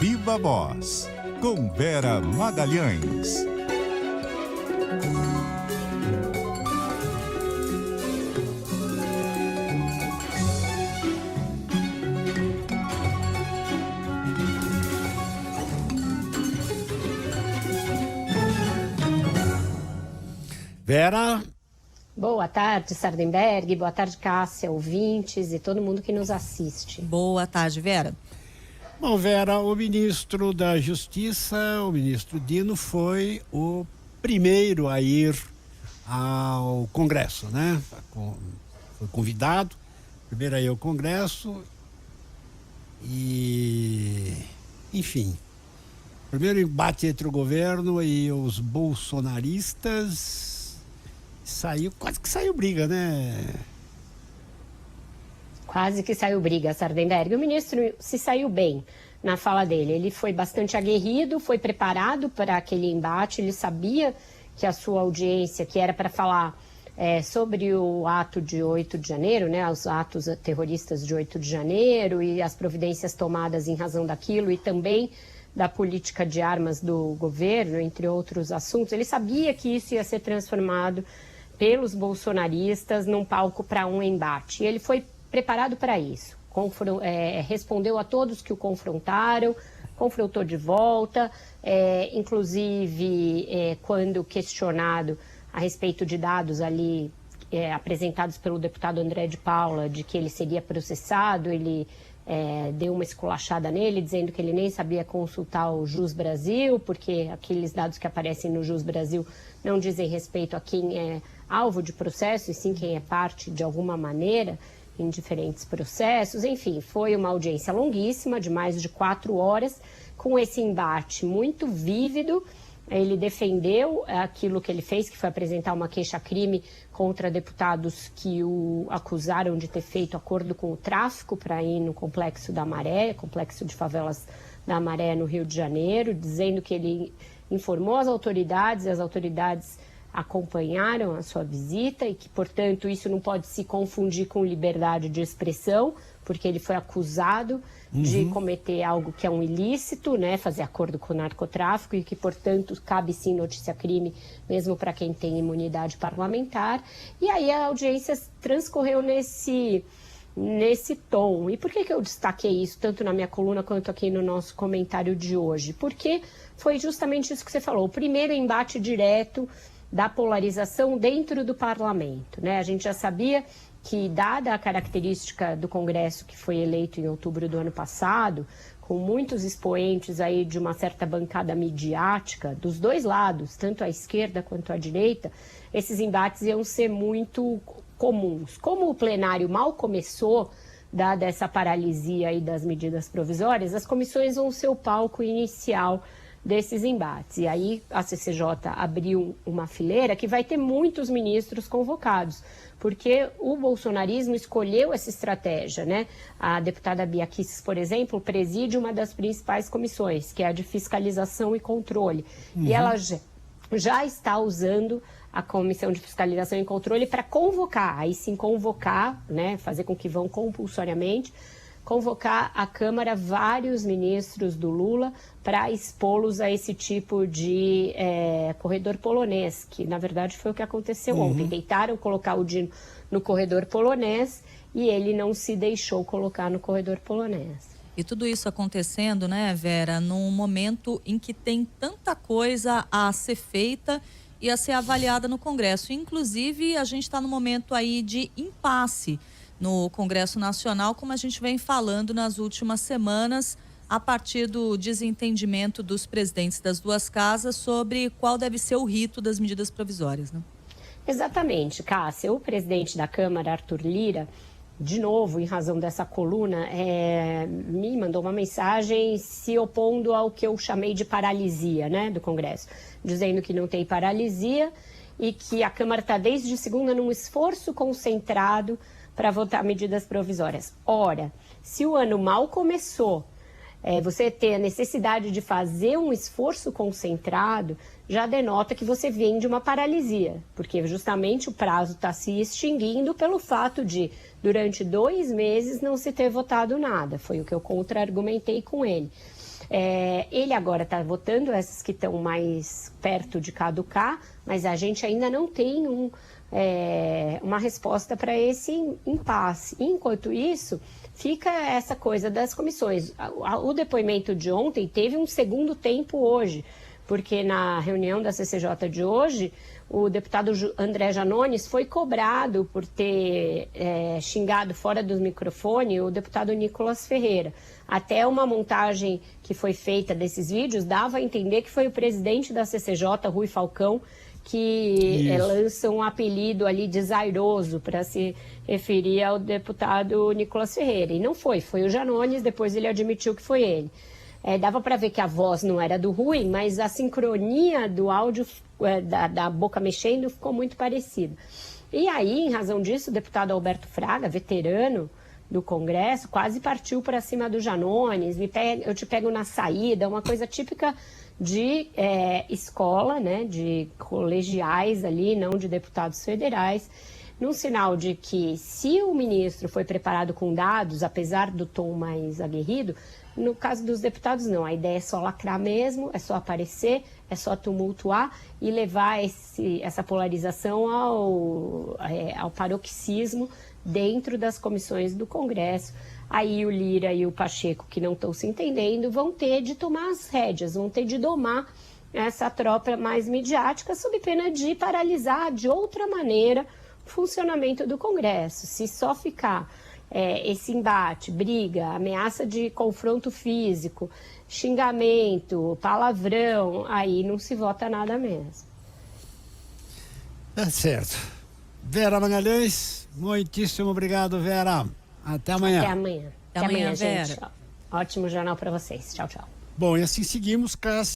Viva Voz, com Vera Magalhães. Vera. Boa tarde, Sardenberg. Boa tarde, Cássia, ouvintes e todo mundo que nos assiste. Boa tarde, Vera. Bom, Vera, o ministro da Justiça, o ministro Dino, foi o primeiro a ir ao Congresso, né? Foi convidado, primeiro a ir ao Congresso e, enfim, primeiro embate entre o governo e os bolsonaristas. Quase que saiu briga, né? Quase que saiu briga, Sardenberg. O ministro se saiu bem na fala dele. Ele foi bastante aguerrido, foi preparado para aquele embate. Ele sabia que a sua audiência, que era para falar sobre o ato de 8 de janeiro, né, os atos terroristas de 8 de janeiro e as providências tomadas em razão daquilo e também da política de armas do governo, entre outros assuntos. Ele sabia que isso ia ser transformado pelos bolsonaristas num palco para um embate. E ele foi preparado para isso. Respondeu a todos que o confrontaram, confrontou de volta, inclusive quando questionado a respeito de dados ali apresentados pelo deputado André de Paula, de que ele seria processado, ele deu uma esculachada nele, dizendo que ele nem sabia consultar o Jus Brasil, porque aqueles dados que aparecem no Jus Brasil não dizem respeito a quem é alvo de processo, e sim quem é parte de alguma maneira em diferentes processos. Enfim, foi uma audiência longuíssima, de mais de 4 horas, com esse embate muito vívido. Ele defendeu aquilo que ele fez, que foi apresentar uma queixa-crime contra deputados que o acusaram de ter feito acordo com o tráfico para ir no Complexo da Maré, Complexo de Favelas da Maré, no Rio de Janeiro, dizendo que ele informou as autoridades e as autoridades acompanharam a sua visita e que, portanto, isso não pode se confundir com liberdade de expressão, porque ele foi acusado de cometer algo que é um ilícito, né, fazer acordo com o narcotráfico e que, portanto, cabe sim notícia-crime, mesmo para quem tem imunidade parlamentar. E aí a audiência transcorreu nesse tom. E por que eu destaquei isso, tanto na minha coluna quanto aqui no nosso comentário de hoje? Porque foi justamente isso que você falou, o primeiro embate direto da polarização dentro do parlamento, né? A gente já sabia que, dada a característica do Congresso que foi eleito em outubro do ano passado, com muitos expoentes aí de uma certa bancada midiática, dos dois lados, tanto a esquerda quanto a direita, esses embates iam ser muito comuns. Como o plenário mal começou, dada essa paralisia aí das medidas provisórias, as comissões vão ser o palco inicial desses embates. E aí a CCJ abriu uma fileira que vai ter muitos ministros convocados, porque o bolsonarismo escolheu essa estratégia, né? A deputada Bia Kicis, por exemplo, preside uma das principais comissões, que é a de fiscalização e controle. E ela já está usando a Comissão de Fiscalização e Controle para convocar, aí sim convocar, né? Fazer com que vão compulsoriamente, convocar à Câmara vários ministros do Lula para expô-los a esse tipo de corredor polonês, que na verdade foi o que aconteceu ontem. Tentaram colocar o Dino no corredor polonês e ele não se deixou colocar no corredor polonês. E tudo isso acontecendo, né, Vera, num momento em que tem tanta coisa a ser feita e a ser avaliada no Congresso. Inclusive, a gente está no momento aí de impasse no Congresso Nacional, como a gente vem falando nas últimas semanas, a partir do desentendimento dos presidentes das duas casas sobre qual deve ser o rito das medidas provisórias, né? Exatamente, Cássia. O presidente da Câmara, Arthur Lira, de novo, em razão dessa coluna, me mandou uma mensagem se opondo ao que eu chamei de paralisia, né, do Congresso, dizendo que não tem paralisia e que a Câmara está desde segunda num esforço concentrado para votar medidas provisórias. Ora, se o ano mal começou, você ter a necessidade de fazer um esforço concentrado, já denota que você vem de uma paralisia, porque justamente o prazo está se extinguindo pelo fato de, durante 2 meses, não se ter votado nada. Foi o que eu contra-argumentei com ele. Ele agora está votando essas que estão mais perto de caducar, mas a gente ainda não tem uma resposta para esse impasse. Enquanto isso, fica essa coisa das comissões. O depoimento de ontem teve um segundo tempo hoje, porque na reunião da CCJ de hoje, o deputado André Janones foi cobrado por ter xingado fora do microfone o deputado Nicolas Ferreira. Até uma montagem que foi feita desses vídeos dava a entender que foi o presidente da CCJ, Rui Falcão, que lança um apelido ali desairoso para se referir ao deputado Nicolas Ferreira. E não foi o Janones, depois ele admitiu que foi ele. Dava para ver que a voz não era do Rui, mas a sincronia do áudio da boca mexendo ficou muito parecida. E aí, em razão disso, o deputado Alberto Fraga, veterano do Congresso, quase partiu para cima do Janones, eu te pego na saída, uma coisa típica de escola, né, de colegiais ali, não de deputados federais, num sinal de que se o ministro foi preparado com dados, apesar do tom mais aguerrido, no caso dos deputados não, a ideia é só lacrar mesmo, é só aparecer, é só tumultuar e levar essa polarização ao paroxismo dentro das comissões do Congresso. Aí o Lira e o Pacheco, que não estão se entendendo, vão ter de tomar as rédeas, vão ter de domar essa tropa mais midiática, sob pena de paralisar de outra maneira o funcionamento do Congresso. Se só ficar esse embate, briga, ameaça de confronto físico, xingamento, palavrão, aí não se vota nada mesmo. Tá certo. Vera Magalhães, muitíssimo obrigado, Vera. Até amanhã. Até amanhã. Até amanhã, gente. Vera. Ótimo jornal para vocês. Tchau, tchau. Bom, e assim seguimos, Cássio.